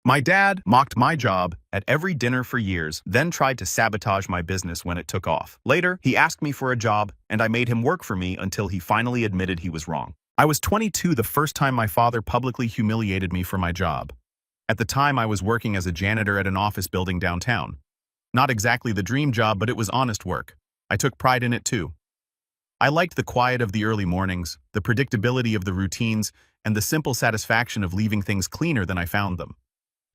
My dad mocked my job at every dinner for years, then tried to sabotage my business when it took off. Later, he asked me for a job, and I made him work for me until he finally admitted he was wrong. I was 22 the first time my father publicly humiliated me for my job. At the time, I was working as a janitor at an office building downtown. Not exactly the dream job, but it was honest work. I took pride in it too. I liked the quiet of the early mornings, the predictability of the routines, and the simple satisfaction of leaving things cleaner than I found them.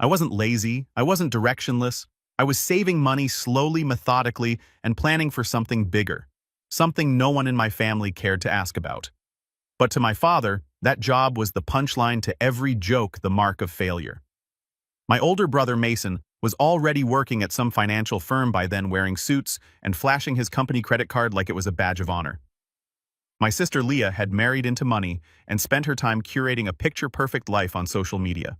I wasn't lazy, I wasn't directionless. I was saving money slowly, methodically, and planning for something bigger, something no one in my family cared to ask about. But to my father, that job was the punchline to every joke, the mark of failure. My older brother Mason was already working at some financial firm by then, wearing suits and flashing his company credit card like it was a badge of honor. My sister Leah had married into money and spent her time curating a picture-perfect life on social media.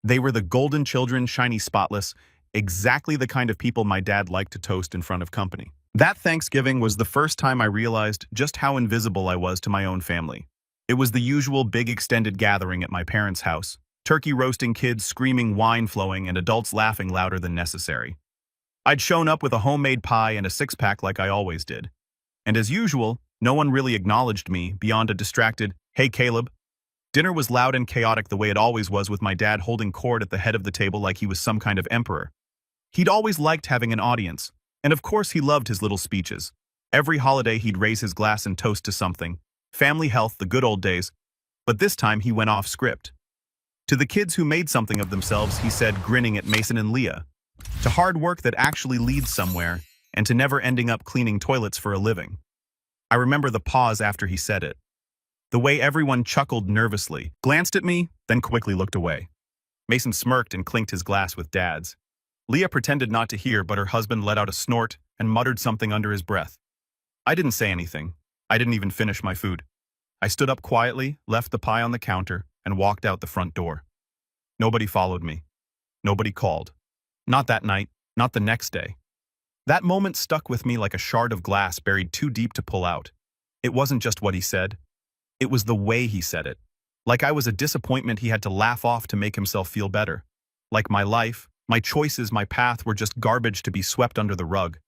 They were the golden children, shiny, spotless, exactly the kind of people my dad liked to toast in front of company. That Thanksgiving was the first time I realized just how invisible I was to my own family. It was the usual big extended gathering at my parents' house, turkey roasting, kids screaming, wine flowing, and adults laughing louder than necessary. I'd shown up with a homemade pie and a six-pack like I always did. And as usual, no one really acknowledged me beyond a distracted, "Hey, Caleb." Dinner was loud and chaotic the way it always was, with my dad holding court at the head of the table like he was some kind of emperor. He'd always liked having an audience, and of course he loved his little speeches. Every holiday he'd raise his glass and toast to something. Family, health, the good old days. But this time he went off script. To the kids who made something of themselves, he said, grinning at Mason and Leah. To hard work that actually leads somewhere, and to never ending up cleaning toilets for a living. I remember the pause after he said it. The way everyone chuckled nervously, glanced at me, then quickly looked away. Mason smirked and clinked his glass with Dad's. Leah pretended not to hear, but her husband let out a snort and muttered something under his breath. I didn't say anything. I didn't even finish my food. I stood up quietly, left the pie on the counter, and walked out the front door. Nobody followed me. Nobody called. Not that night, not the next day. That moment stuck with me like a shard of glass buried too deep to pull out. It wasn't just what he said. It was the way he said it. Like I was a disappointment he had to laugh off to make himself feel better. Like my life, my choices, my path were just garbage to be swept under the rug.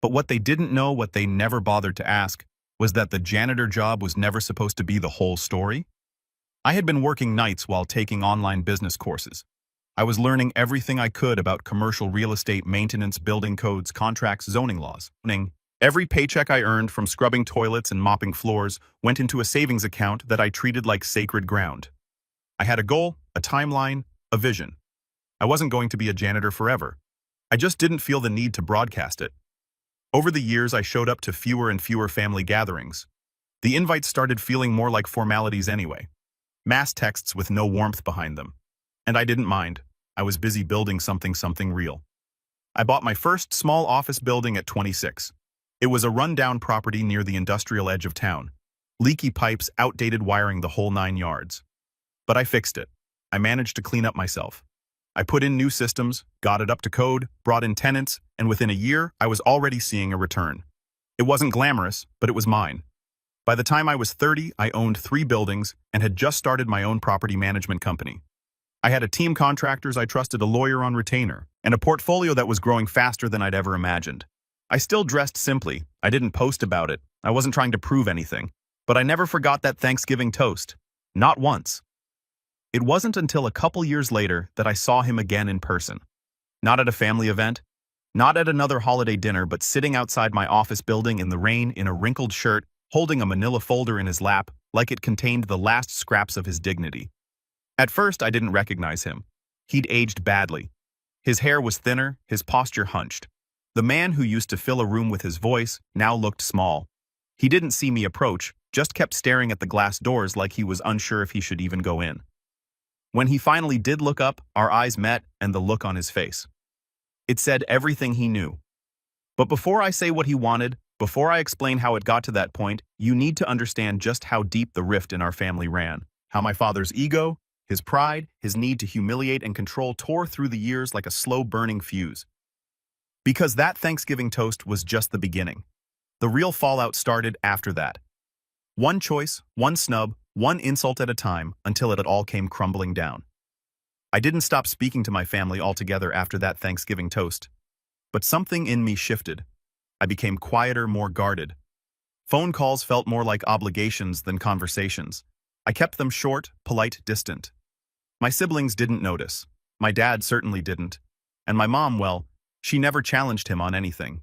But what they didn't know, what they never bothered to ask, was that the janitor job was never supposed to be the whole story. I had been working nights while taking online business courses. I was learning everything I could about commercial real estate, maintenance, building codes, contracts, zoning laws. Every paycheck I earned from scrubbing toilets and mopping floors went into a savings account that I treated like sacred ground. I had a goal, a timeline, a vision. I wasn't going to be a janitor forever. I just didn't feel the need to broadcast it. Over the years, I showed up to fewer and fewer family gatherings. The invites started feeling more like formalities anyway. Mass texts with no warmth behind them. And I didn't mind. I was busy building something real. I bought my first small office building at 26. It was a rundown property near the industrial edge of town. Leaky pipes, outdated wiring, the whole 9 yards. But I fixed it. I managed to clean up myself. I put in new systems, got it up to code, brought in tenants, and within a year, I was already seeing a return. It wasn't glamorous, but it was mine. By the time I was 30, I owned 3 buildings and had just started my own property management company. I had a team of contractors I trusted, a lawyer on retainer, and a portfolio that was growing faster than I'd ever imagined. I still dressed simply. I didn't post about it. I wasn't trying to prove anything. But I never forgot that Thanksgiving toast. Not once. It wasn't until a couple years later that I saw him again in person. Not at a family event, not at another holiday dinner, but sitting outside my office building in the rain in a wrinkled shirt, holding a manila folder in his lap like it contained the last scraps of his dignity. At first, I didn't recognize him. He'd aged badly. His hair was thinner, his posture hunched. The man who used to fill a room with his voice now looked small. He didn't see me approach, just kept staring at the glass doors like he was unsure if he should even go in. When he finally did look up, our eyes met, and the look on his face. It said everything he knew. But before I say what he wanted, before I explain how it got to that point, you need to understand just how deep the rift in our family ran. How my father's ego, his pride, his need to humiliate and control tore through the years like a slow-burning fuse. Because that Thanksgiving toast was just the beginning. The real fallout started after that. One choice, one snub, one insult at a time, until it all came crumbling down. I didn't stop speaking to my family altogether after that Thanksgiving toast. But something in me shifted. I became quieter, more guarded. Phone calls felt more like obligations than conversations. I kept them short, polite, distant. My siblings didn't notice. My dad certainly didn't. And my mom, well, she never challenged him on anything.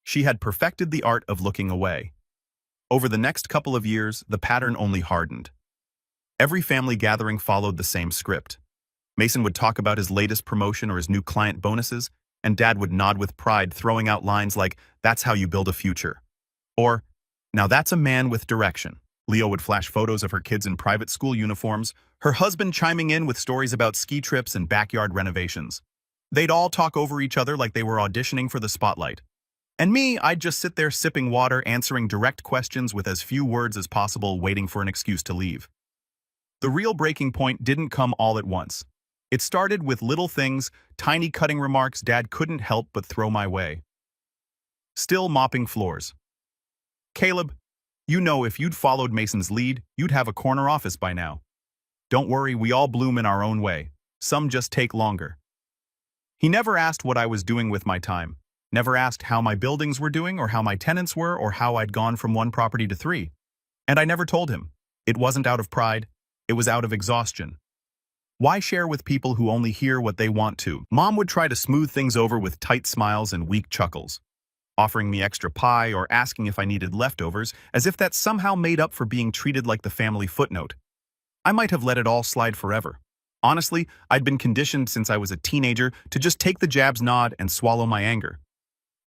She had perfected the art of looking away. Over the next couple of years, the pattern only hardened. Every family gathering followed the same script. Mason would talk about his latest promotion or his new client bonuses, and Dad would nod with pride, throwing out lines like, "That's how you build a future." Or, "Now that's a man with direction." Leo would flash photos of her kids in private school uniforms, her husband chiming in with stories about ski trips and backyard renovations. They'd all talk over each other like they were auditioning for the spotlight. And me, I'd just sit there sipping water, answering direct questions with as few words as possible, waiting for an excuse to leave. The real breaking point didn't come all at once. It started with little things, tiny cutting remarks Dad couldn't help but throw my way. Still mopping floors. "Caleb, you know if you'd followed Mason's lead, you'd have a corner office by now. Don't worry, we all bloom in our own way. Some just take longer." He never asked what I was doing with my time, never asked how my buildings were doing or how my tenants were or how I'd gone from one property to 3. And I never told him. It wasn't out of pride, it was out of exhaustion. Why share with people who only hear what they want to? Mom would try to smooth things over with tight smiles and weak chuckles, offering me extra pie or asking if I needed leftovers, as if that somehow made up for being treated like the family footnote. I might have let it all slide forever. Honestly, I'd been conditioned since I was a teenager to just take the jab's nod and swallow my anger.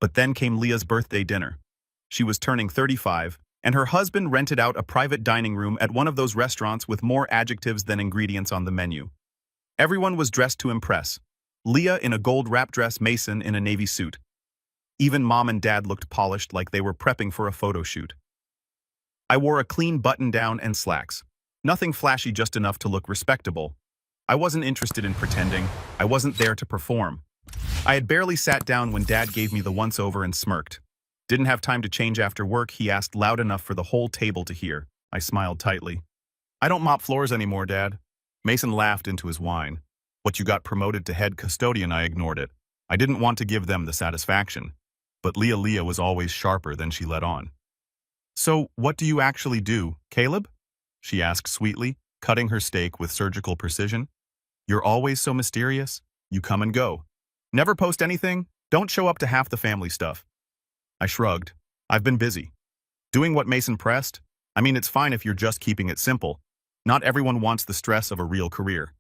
But then came Leah's birthday dinner. She was turning 35, and her husband rented out a private dining room at one of those restaurants with more adjectives than ingredients on the menu. Everyone was dressed to impress. Leah in a gold wrap dress, Mason in a navy suit. Even Mom and Dad looked polished, like they were prepping for a photo shoot. I wore a clean button-down and slacks. Nothing flashy, just enough to look respectable. I wasn't interested in pretending. I wasn't there to perform. I had barely sat down when Dad gave me the once-over and smirked. Didn't have time to change after work, he asked loud enough for the whole table to hear. I smiled tightly. "I don't mop floors anymore, Dad." Mason laughed into his wine. "What, you got promoted to head custodian?" I ignored it. I didn't want to give them the satisfaction. But Leah was always sharper than she let on. "So, what do you actually do, Caleb?" she asked sweetly, cutting her steak with surgical precision. "You're always so mysterious. You come and go. Never post anything, don't show up to half the family stuff." I shrugged. "I've been busy. Doing what Mason pressed? I mean, it's fine if you're just keeping it simple. Not everyone wants the stress of a real career."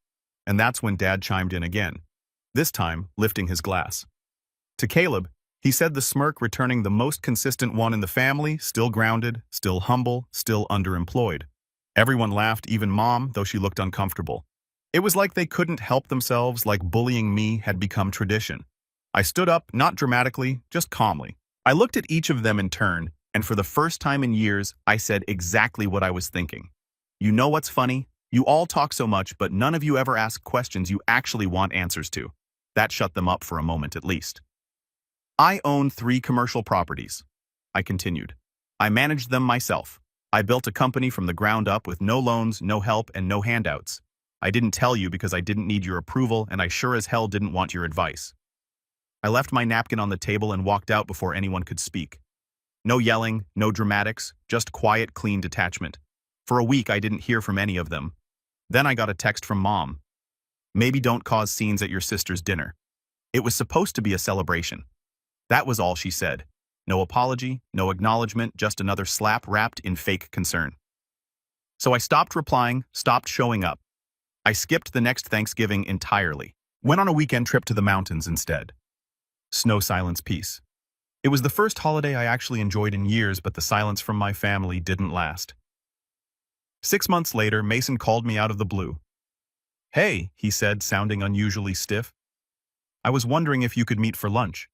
And that's when Dad chimed in again, this time lifting his glass. To Caleb, he said, the smirk returning the most consistent one in the family, still grounded, still humble, still underemployed. Everyone laughed, even Mom, though she looked uncomfortable. It was like they couldn't help themselves, like bullying me had become tradition. I stood up, not dramatically, just calmly. I looked at each of them in turn, and for the first time in years, I said exactly what I was thinking. "You know what's funny? You all talk so much, but none of you ever ask questions you actually want answers to." That shut them up for a moment at least. "I own 3 commercial properties," I continued. "I managed them myself. I built a company from the ground up with no loans, no help, and no handouts. I didn't tell you because I didn't need your approval, and I sure as hell didn't want your advice." I left my napkin on the table and walked out before anyone could speak. No yelling, no dramatics, just quiet, clean detachment. For a week, I didn't hear from any of them. Then I got a text from Mom. "Maybe don't cause scenes at your sister's dinner." It was supposed to be a celebration. That was all she said. No apology, no acknowledgement, just another slap wrapped in fake concern. So I stopped replying, stopped showing up. I skipped the next Thanksgiving entirely. Went on a weekend trip to the mountains instead. Snow, silence, peace. It was the first holiday I actually enjoyed in years, but the silence from my family didn't last. 6 months later, Mason called me out of the blue. "Hey," he said, sounding unusually stiff. "I was wondering if you could meet for lunch.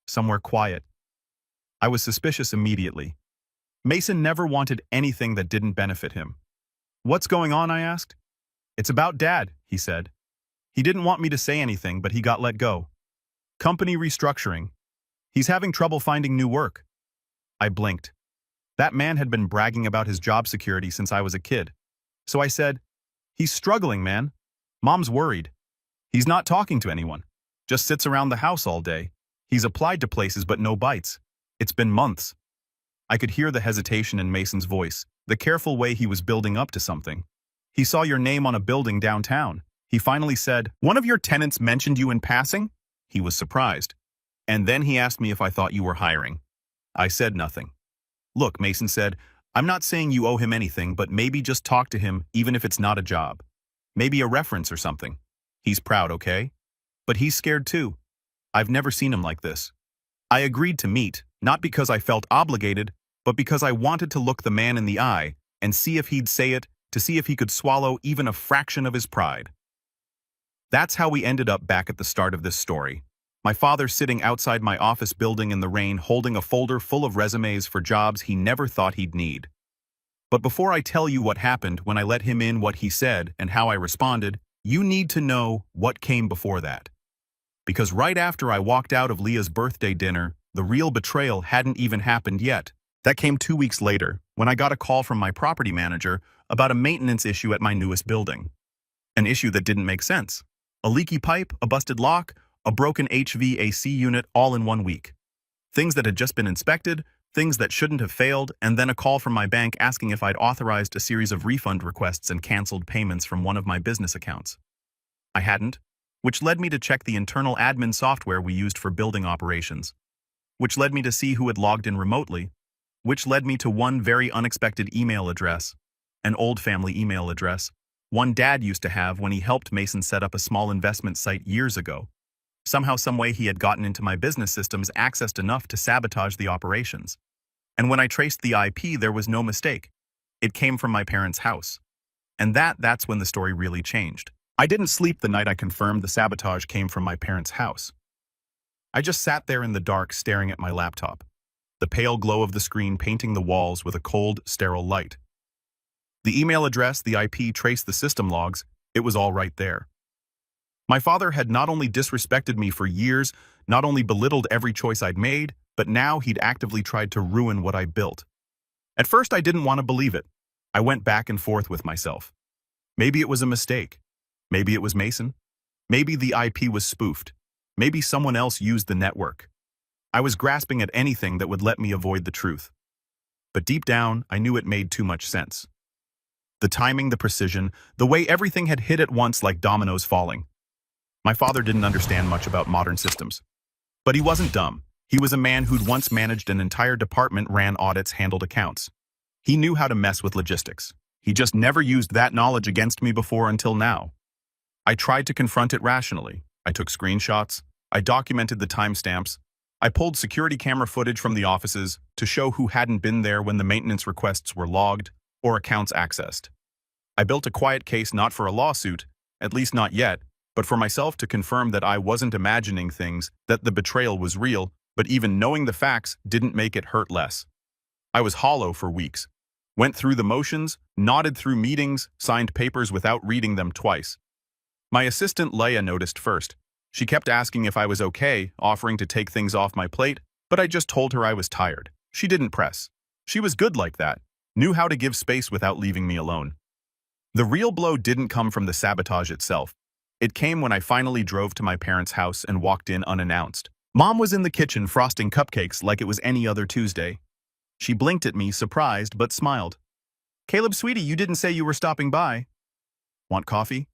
Somewhere quiet." I was suspicious immediately. Mason never wanted anything that didn't benefit him. "What's going on?" I asked. "It's about Dad," he said. "He didn't want me to say anything, but he got let go. Company restructuring. He's having trouble finding new work." I blinked. That man had been bragging about his job security since I was a kid. So I said, "He's struggling, man. Mom's worried." He's not talking to anyone. Just sits around the house all day. He's applied to places but no bites. It's been months. I could hear the hesitation in Mason's voice, the careful way he was building up to something. He saw your name on a building downtown. He finally said, "One of your tenants mentioned you in passing?" He was surprised. And then he asked me if I thought you were hiring. I said nothing. "Look," Mason said, "I'm not saying you owe him anything, but maybe just talk to him even if it's not a job. Maybe a reference or something. He's proud, okay? But he's scared too. I've never seen him like this." I agreed to meet, not because I felt obligated, but because I wanted to look the man in the eye and see if he'd say it, to see if he could swallow even a fraction of his pride. That's how we ended up back at the start of this story. My father sitting outside my office building in the rain holding a folder full of resumes for jobs he never thought he'd need. But before I tell you what happened when I let him in, what he said, and how I responded, you need to know what came before that. Because right after I walked out of Leah's birthday dinner, the real betrayal hadn't even happened yet. That came 2 weeks later, when I got a call from my property manager about a maintenance issue at my newest building. An issue that didn't make sense. A leaky pipe, a busted lock, a broken HVAC unit all in 1 week. Things that had just been inspected, things that shouldn't have failed, and then a call from my bank asking if I'd authorized a series of refund requests and canceled payments from one of my business accounts. I hadn't, which led me to check the internal admin software we used for building operations, which led me to see who had logged in remotely, which led me to one very unexpected email address, an old family email address, one Dad used to have when he helped Mason set up a small investment site years ago. Somehow, someway he had gotten into my business systems accessed enough to sabotage the operations. And when I traced the IP, there was no mistake. It came from my parents' house. And that's when the story really changed. I didn't sleep the night I confirmed the sabotage came from my parents' house. I just sat there in the dark staring at my laptop, the pale glow of the screen painting the walls with a cold, sterile light. The email address, the IP, traced the system logs. It was all right there. My father had not only disrespected me for years, not only belittled every choice I'd made, but now he'd actively tried to ruin what I built. At first, I didn't want to believe it. I went back and forth with myself. Maybe it was a mistake. Maybe it was Mason. Maybe the IP was spoofed. Maybe someone else used the network. I was grasping at anything that would let me avoid the truth. But deep down, I knew it made too much sense. The timing, the precision, the way everything had hit at once like dominoes falling. My father didn't understand much about modern systems. But he wasn't dumb. He was a man who'd once managed an entire department, ran audits, handled accounts. He knew how to mess with logistics. He just never used that knowledge against me before until now. I tried to confront it rationally. I took screenshots. I documented the timestamps. I pulled security camera footage from the offices to show who hadn't been there when the maintenance requests were logged or accounts accessed. I built a quiet case not for a lawsuit, at least not yet, but for myself to confirm that I wasn't imagining things, that the betrayal was real, but even knowing the facts didn't make it hurt less. I was hollow for weeks. Went through the motions, nodded through meetings, signed papers without reading them twice. My assistant Leia noticed first. She kept asking if I was okay, offering to take things off my plate, but I just told her I was tired. She didn't press. She was good like that, knew how to give space without leaving me alone. The real blow didn't come from the sabotage itself. It came when I finally drove to my parents' house and walked in unannounced. Mom was in the kitchen frosting cupcakes like it was any other Tuesday. She blinked at me, surprised, but smiled. "Caleb, sweetie, you didn't say you were stopping by." "Want coffee?"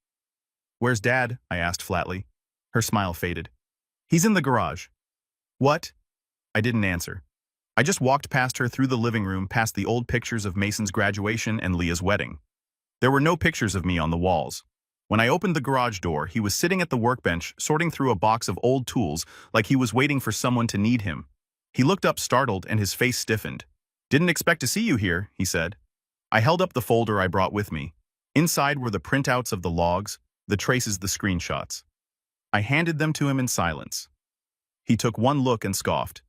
"Where's Dad?" I asked flatly. Her smile faded. "He's in the garage." "What?" I didn't answer. I just walked past her through the living room, past the old pictures of Mason's graduation and Leah's wedding. There were no pictures of me on the walls. When I opened the garage door, he was sitting at the workbench, sorting through a box of old tools like he was waiting for someone to need him. He looked up startled and his face stiffened. "Didn't expect to see you here," he said. I held up the folder I brought with me. Inside were the printouts of the logs, the traces, the screenshots. I handed them to him in silence. He took one look and scoffed.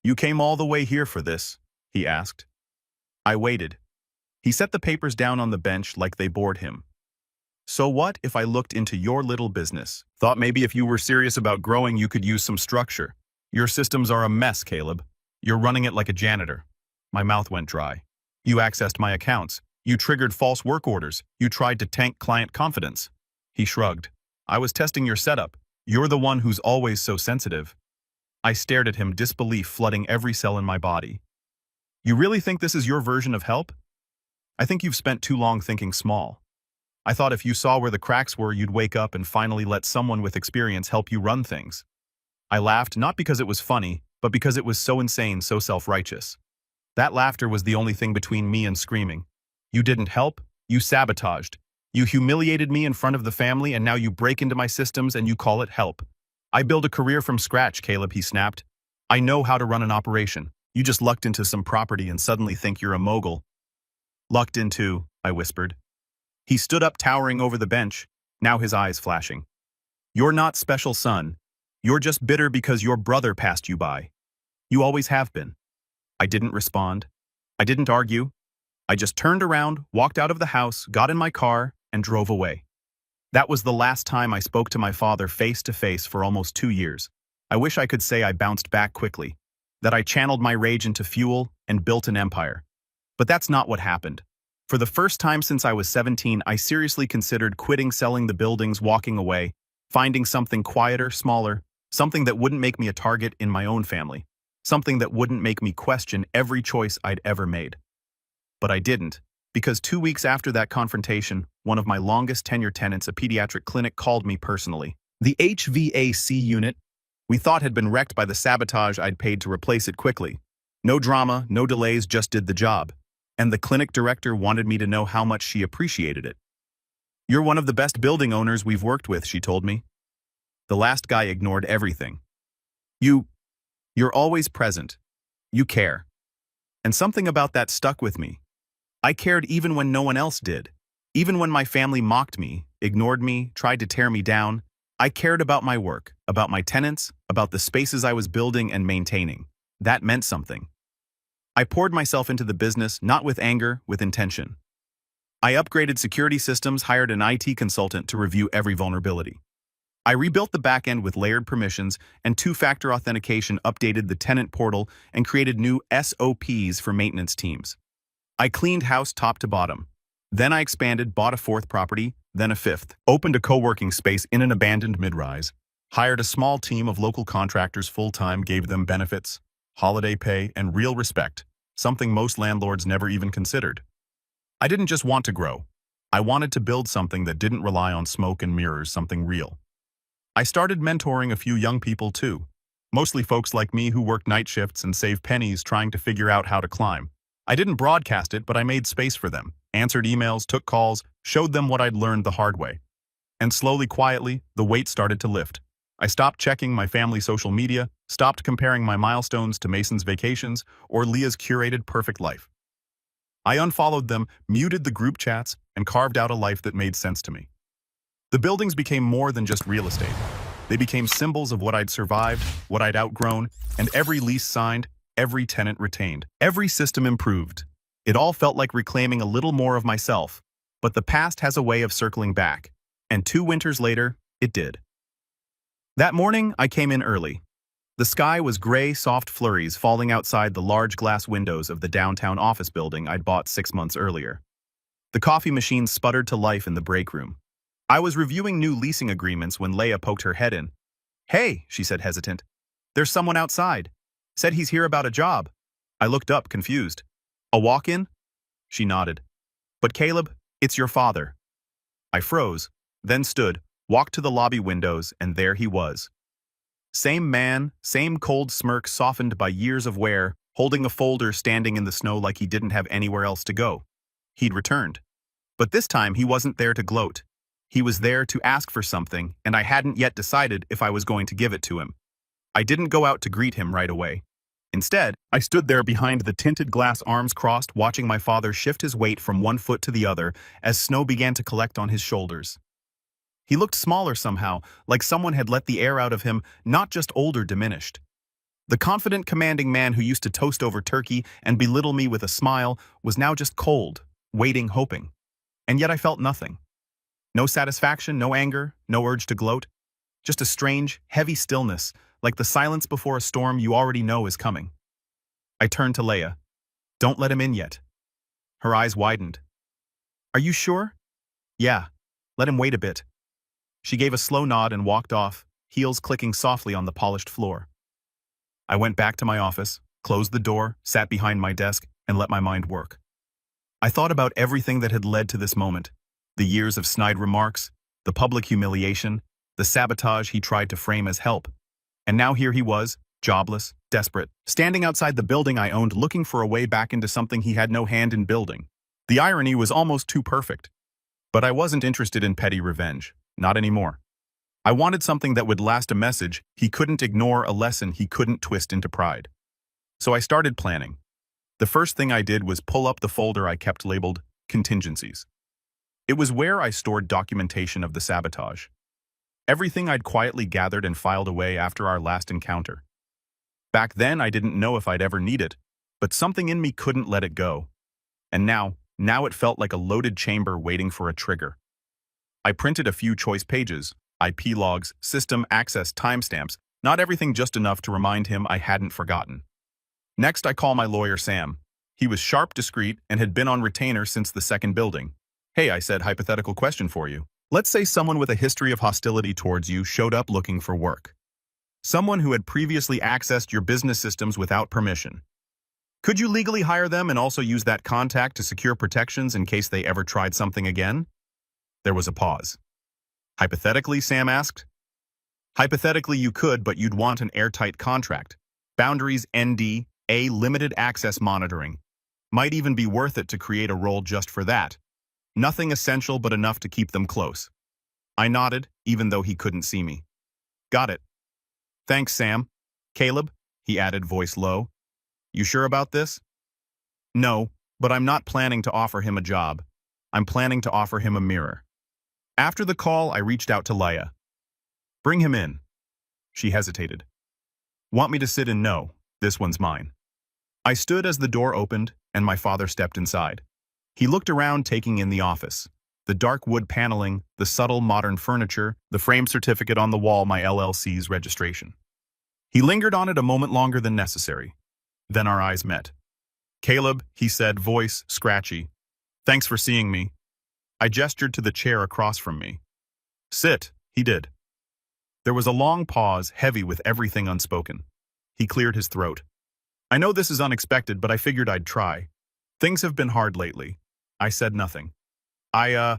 "You came all the way here for this?" he asked. I waited. He set the papers down on the bench like they bored him. "So what if I looked into your little business? Thought maybe if you were serious about growing you could use some structure. Your systems are a mess, Caleb. You're running it like a janitor." My mouth went dry. "You accessed my accounts. You triggered false work orders. You tried to tank client confidence." He shrugged. I was testing your setup. You're the one who's always so sensitive. I stared at him, disbelief flooding every cell in my body. You really think this is your version of help? I think you've spent too long thinking small. I thought if you saw where the cracks were, you'd wake up and finally let someone with experience help you run things. I laughed, not because it was funny, but because it was so insane, so self-righteous. That laughter was the only thing between me and screaming. You didn't help, you sabotaged. You humiliated me in front of the family, and now you break into my systems and you call it help. I build a career from scratch, Caleb, he snapped. I know how to run an operation. You just lucked into some property and suddenly think you're a mogul. Lucked into, I whispered. He stood up, towering over the bench, now his eyes flashing. You're not special, son. You're just bitter because your brother passed you by. You always have been. I didn't respond. I didn't argue. I just turned around, walked out of the house, got in my car, and drove away. That was the last time I spoke to my father face to face for almost 2 years. I wish I could say I bounced back quickly, that I channeled my rage into fuel and built an empire. But that's not what happened. For the first time since I was 17, I seriously considered quitting, selling the buildings, walking away, finding something quieter, smaller, something that wouldn't make me a target in my own family, something that wouldn't make me question every choice I'd ever made. But I didn't, because 2 weeks after that confrontation, one of my longest tenure tenants, a pediatric clinic, called me personally. The HVAC unit we thought had been wrecked by the sabotage I'd paid to replace it quickly. No drama, no delays, just did the job. And the clinic director wanted me to know how much she appreciated it. You're one of the best building owners we've worked with, she told me. The last guy ignored everything. You're always present. You care. And something about that stuck with me. I cared even when no one else did. Even when my family mocked me, ignored me, tried to tear me down, I cared about my work, about my tenants, about the spaces I was building and maintaining. That meant something. I poured myself into the business, not with anger, with intention. I upgraded security systems, hired an IT consultant to review every vulnerability. I rebuilt the backend with layered permissions and two-factor authentication, updated the tenant portal, and created new SOPs for maintenance teams. I cleaned house top to bottom. Then I expanded, bought a 4th property, then a 5th, opened a co-working space in an abandoned mid-rise, hired a small team of local contractors full-time, gave them benefits, holiday pay, and real respect, something most landlords never even considered. I didn't just want to grow. I wanted to build something that didn't rely on smoke and mirrors, something real. I started mentoring a few young people too, mostly folks like me who worked night shifts and saved pennies trying to figure out how to climb. I didn't broadcast it, but I made space for them, answered emails, took calls, showed them what I'd learned the hard way. And slowly, quietly, the weight started to lift. I stopped checking my family's social media, stopped comparing my milestones to Mason's vacations or Leah's curated perfect life. I unfollowed them, muted the group chats, and carved out a life that made sense to me. The buildings became more than just real estate. They became symbols of what I'd survived, what I'd outgrown, and every lease signed, every tenant retained. Every system improved. It all felt like reclaiming a little more of myself, but the past has a way of circling back, and 2 winters later, it did. That morning, I came in early. The sky was gray, soft flurries falling outside the large glass windows of the downtown office building I'd bought 6 months earlier. The coffee machine sputtered to life in the break room. I was reviewing new leasing agreements when Leah poked her head in. "Hey," she said, hesitant. "There's someone outside. Said he's here about a job." I looked up, confused. "A walk-in?" She nodded. "But Caleb, it's your father." I froze, then stood, walked to the lobby windows, and there he was. Same man, same cold smirk softened by years of wear, holding a folder, standing in the snow like he didn't have anywhere else to go. He'd returned. But this time he wasn't there to gloat. He was there to ask for something, and I hadn't yet decided if I was going to give it to him. I didn't go out to greet him right away. Instead, I stood there behind the tinted glass, arms crossed, watching my father shift his weight from one foot to the other as snow began to collect on his shoulders. He looked smaller somehow, like someone had let the air out of him, not just older, diminished. The confident, commanding man who used to toast over turkey and belittle me with a smile was now just cold, waiting, hoping. And yet I felt nothing. No satisfaction, no anger, no urge to gloat. Just a strange, heavy stillness, like the silence before a storm you already know is coming. I turned to Leah. "Don't let him in yet." Her eyes widened. "Are you sure?" "Yeah, let him wait a bit." She gave a slow nod and walked off, heels clicking softly on the polished floor. I went back to my office, closed the door, sat behind my desk, and let my mind work. I thought about everything that had led to this moment. The years of snide remarks, the public humiliation, the sabotage he tried to frame as help. And now here he was, jobless, desperate, standing outside the building I owned looking for a way back into something he had no hand in building. The irony was almost too perfect. But I wasn't interested in petty revenge. Not anymore. I wanted something that would last, a message he couldn't ignore, a lesson he couldn't twist into pride. So I started planning. The first thing I did was pull up the folder I kept labeled contingencies. It was where I stored documentation of the sabotage. Everything I'd quietly gathered and filed away after our last encounter. Back then, I didn't know if I'd ever need it, but something in me couldn't let it go. And now it felt like a loaded chamber waiting for a trigger. I printed a few choice pages, IP logs, system access timestamps, not everything, just enough to remind him I hadn't forgotten. Next, I call my lawyer Sam. He was sharp, discreet, and had been on retainer since the second building. Hey, I said, hypothetical question for you. Let's say someone with a history of hostility towards you showed up looking for work. Someone who had previously accessed your business systems without permission. Could you legally hire them and also use that contact to secure protections in case they ever tried something again? There was a pause. Hypothetically, Sam asked. Hypothetically, you could, but you'd want an airtight contract. Boundaries, NDA, limited access monitoring. Might even be worth it to create a role just for that. Nothing essential, but enough to keep them close. I nodded, even though he couldn't see me. Got it. Thanks, Sam. Caleb, he added, voice low. You sure about this? No, but I'm not planning to offer him a job. I'm planning to offer him a mirror. After the call, I reached out to Leia. Bring him in. She hesitated. Want me to sit in? No, this one's mine. I stood as the door opened, and my father stepped inside. He looked around, taking in the office. The dark wood paneling, the subtle modern furniture, the framed certificate on the wall, my LLC's registration. He lingered on it a moment longer than necessary. Then our eyes met. Caleb, he said, voice scratchy. Thanks for seeing me. I gestured to the chair across from me. Sit, he did. There was a long pause, heavy with everything unspoken. He cleared his throat. I know this is unexpected, but I figured I'd try. Things have been hard lately. I said nothing. I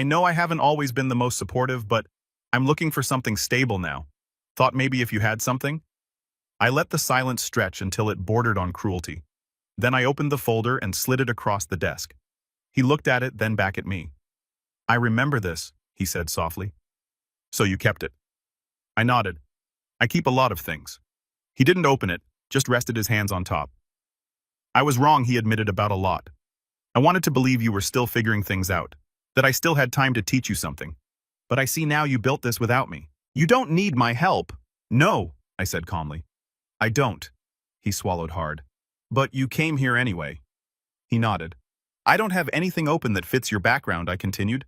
know I haven't always been the most supportive, but I'm looking for something stable now. Thought maybe if you had something? I let the silence stretch until it bordered on cruelty. Then I opened the folder and slid it across the desk. He looked at it, then back at me. I remember this, he said softly. So you kept it? I nodded. I keep a lot of things. He didn't open it, just rested his hands on top. I was wrong, he admitted, about a lot. I wanted to believe you were still figuring things out, that I still had time to teach you something. But I see now you built this without me. You don't need my help. No, I said calmly. I don't. He swallowed hard. But you came here anyway. He nodded. I don't have anything open that fits your background, I continued.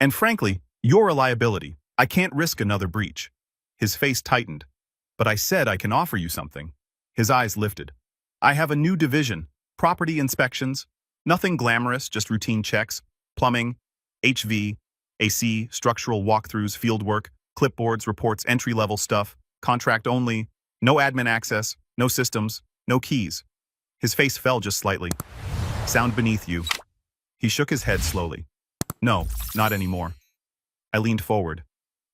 And frankly, you're a liability. I can't risk another breach. His face tightened. But I said I can offer you something. His eyes lifted. I have a new division, property inspections. Nothing glamorous, just routine checks, plumbing, HV, AC, structural walkthroughs, fieldwork, clipboards, reports, entry-level stuff, contract only, no admin access, no systems, no keys. His face fell just slightly. Sound beneath you. He shook his head slowly. No, not anymore. I leaned forward.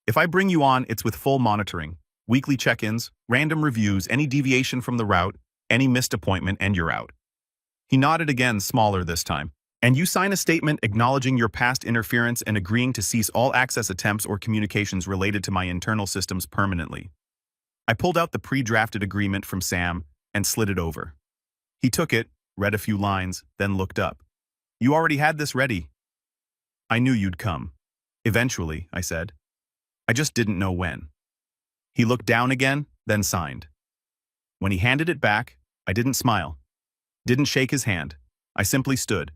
If I bring you on, it's with full monitoring, weekly check-ins, random reviews, any deviation from the route, any missed appointment, and you're out. He nodded again, smaller this time. And you sign a statement acknowledging your past interference and agreeing to cease all access attempts or communications related to my internal systems permanently. I pulled out the pre-drafted agreement from Sam and slid it over. He took it, read a few lines, then looked up. You already had this ready. I knew you'd come. Eventually, I said. I just didn't know when. He looked down again, then signed. When he handed it back, I didn't smile. Didn't shake his hand. I simply stood.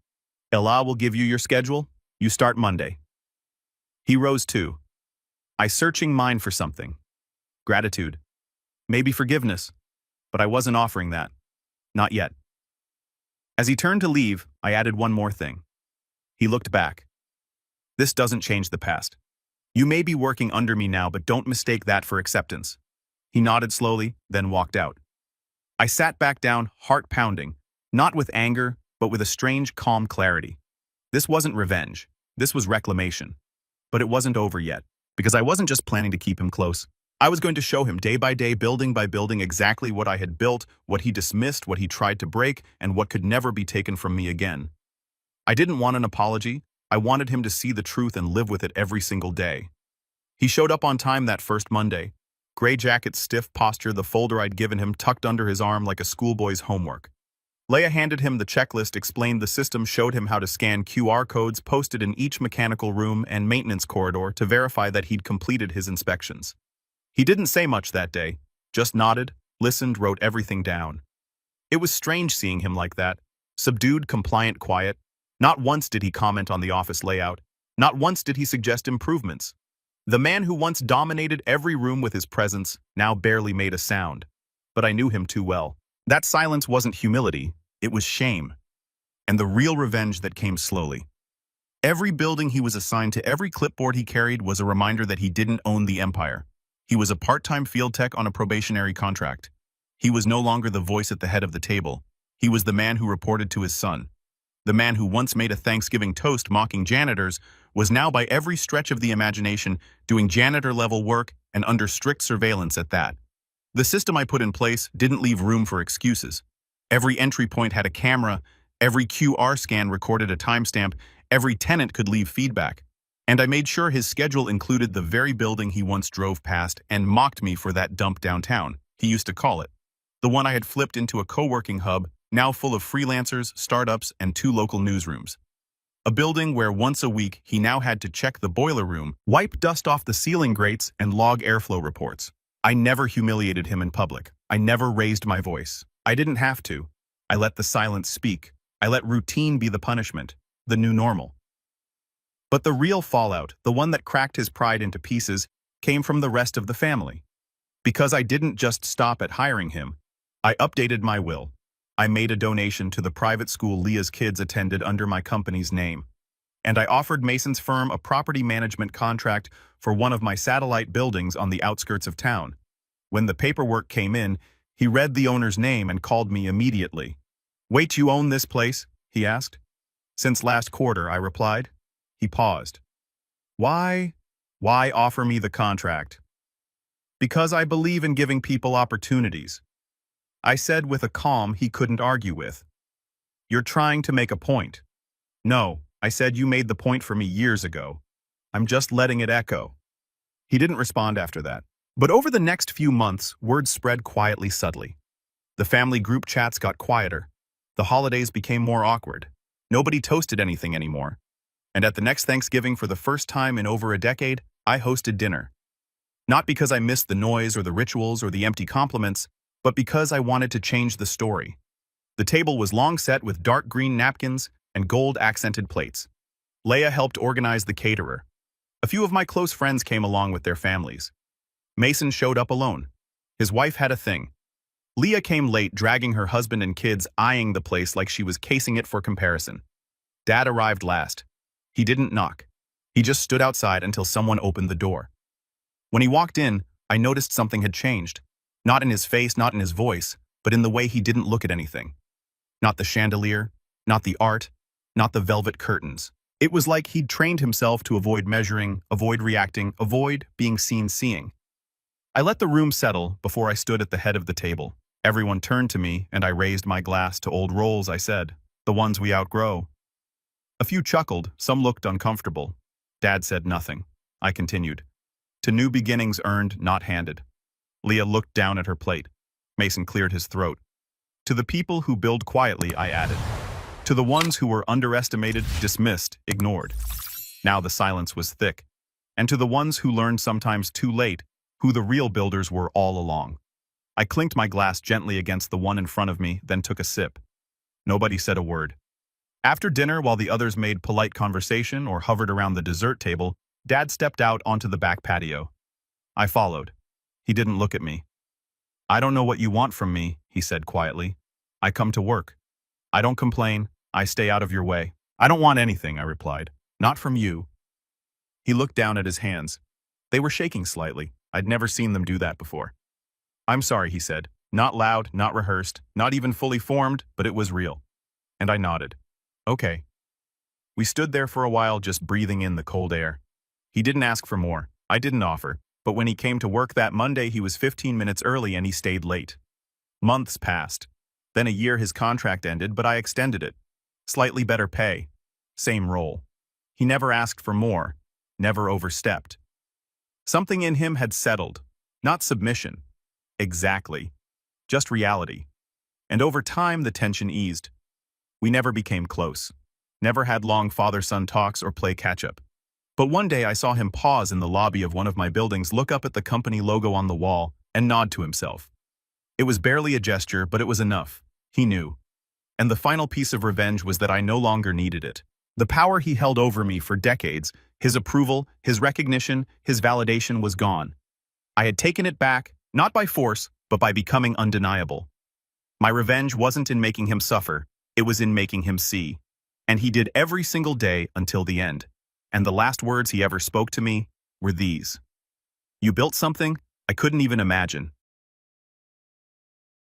Allah will give you your schedule. You start Monday. He rose too. I searching mine for something. Gratitude. Maybe forgiveness. But I wasn't offering that. Not yet. As he turned to leave, I added one more thing. He looked back. This doesn't change the past. You may be working under me now, but don't mistake that for acceptance. He nodded slowly, then walked out. I sat back down, heart pounding, not with anger, but with a strange, calm clarity. This wasn't revenge. This was reclamation. But it wasn't over yet, because I wasn't just planning to keep him close. I was going to show him day by day, building by building, exactly what I had built, what he dismissed, what he tried to break, and what could never be taken from me again. I didn't want an apology. I wanted him to see the truth and live with it every single day. He showed up on time that first Monday. Gray jacket, stiff posture, the folder I'd given him tucked under his arm like a schoolboy's homework. Leia handed him the checklist, explained the system, showed him how to scan QR codes posted in each mechanical room and maintenance corridor to verify that he'd completed his inspections. He didn't say much that day, just nodded, listened, wrote everything down. It was strange seeing him like that, subdued, compliant, quiet. Not once did he comment on the office layout. Not once did he suggest improvements. The man who once dominated every room with his presence now barely made a sound. But I knew him too well. That silence wasn't humility, it was shame. And the real revenge that came slowly. Every building he was assigned to, every clipboard he carried was a reminder that he didn't own the empire. He was a part-time field tech on a probationary contract. He was no longer the voice at the head of the table. He was the man who reported to his son. The man who once made a Thanksgiving toast mocking janitors was now, by every stretch of the imagination, doing janitor-level work and under strict surveillance at that. The system I put in place didn't leave room for excuses. Every entry point had a camera, every QR scan recorded a timestamp, every tenant could leave feedback. And I made sure his schedule included the very building he once drove past and mocked me for, that dump downtown, he used to call it. The one I had flipped into a co-working hub, now full of freelancers, startups, and 2 local newsrooms. A building where once a week he now had to check the boiler room, wipe dust off the ceiling grates, and log airflow reports. I never humiliated him in public. I never raised my voice. I didn't have to. I let the silence speak. I let routine be the punishment, the new normal. But the real fallout, the one that cracked his pride into pieces, came from the rest of the family. Because I didn't just stop at hiring him, I updated my will. I made a donation to the private school Leah's kids attended under my company's name. And I offered Mason's firm a property management contract for one of my satellite buildings on the outskirts of town. When the paperwork came in, he read the owner's name and called me immediately. "Wait, you own this place?" he asked. "Since last quarter," I replied. He paused. Why offer me the contract?" "Because I believe in giving people opportunities," I said with a calm he couldn't argue with. "You're trying to make a point." "No," I said, "you made the point for me years ago. I'm just letting it echo." He didn't respond after that. But over the next few months, word spread quietly, subtly. The family group chats got quieter. The holidays became more awkward. Nobody toasted anything anymore. And at the next Thanksgiving, for the first time in over a decade, I hosted dinner. Not because I missed the noise or the rituals or the empty compliments, but because I wanted to change the story. The table was long set with dark green napkins and gold-accented plates. Leia helped organize the caterer. A few of my close friends came along with their families. Mason showed up alone. His wife had a thing. Leah came late, dragging her husband and kids, eyeing the place like she was casing it for comparison. Dad arrived last. He didn't knock. He just stood outside until someone opened the door. When he walked in, I noticed something had changed. Not in his face, not in his voice, but in the way he didn't look at anything. Not the chandelier, not the art, not the velvet curtains. It was like he'd trained himself to avoid measuring, avoid reacting, avoid being seen seeing. I let the room settle before I stood at the head of the table. Everyone turned to me, and I raised my glass to old roles, I said. "The ones we outgrow." A few chuckled, some looked uncomfortable. Dad said nothing. I continued. "To new beginnings earned, not handed." Leah looked down at her plate. Mason cleared his throat. "To the people who build quietly," I added. "To the ones who were underestimated, dismissed, ignored." Now the silence was thick. "And to the ones who learned sometimes too late, who the real builders were all along." I clinked my glass gently against the one in front of me, then took a sip. Nobody said a word. After dinner, while the others made polite conversation or hovered around the dessert table, Dad stepped out onto the back patio. I followed. He didn't look at me. "I don't know what you want from me," he said quietly. "I come to work. I don't complain. I stay out of your way." "I don't want anything," I replied. "Not from you." He looked down at his hands. They were shaking slightly. I'd never seen them do that before. "I'm sorry," he said. Not loud, not rehearsed, not even fully formed, but it was real. And I nodded. Okay. We stood there for a while just breathing in the cold air. He didn't ask for more. I didn't offer. But when he came to work that Monday, he was 15 minutes early and he stayed late. Months passed. Then a year his contract ended, but I extended it. Slightly better pay. Same role. He never asked for more. Never overstepped. Something in him had settled. Not submission. Exactly. Just reality. And over time, the tension eased. We never became close. Never had long father-son talks or play catch-up. But one day I saw him pause in the lobby of one of my buildings, look up at the company logo on the wall, and nod to himself. It was barely a gesture, but it was enough. He knew. And the final piece of revenge was that I no longer needed it. The power he held over me for decades, his approval, his recognition, his validation was gone. I had taken it back, not by force, but by becoming undeniable. My revenge wasn't in making him suffer, it was in making him see. And he did every single day until the end. And the last words he ever spoke to me were these. "You built something I couldn't even imagine.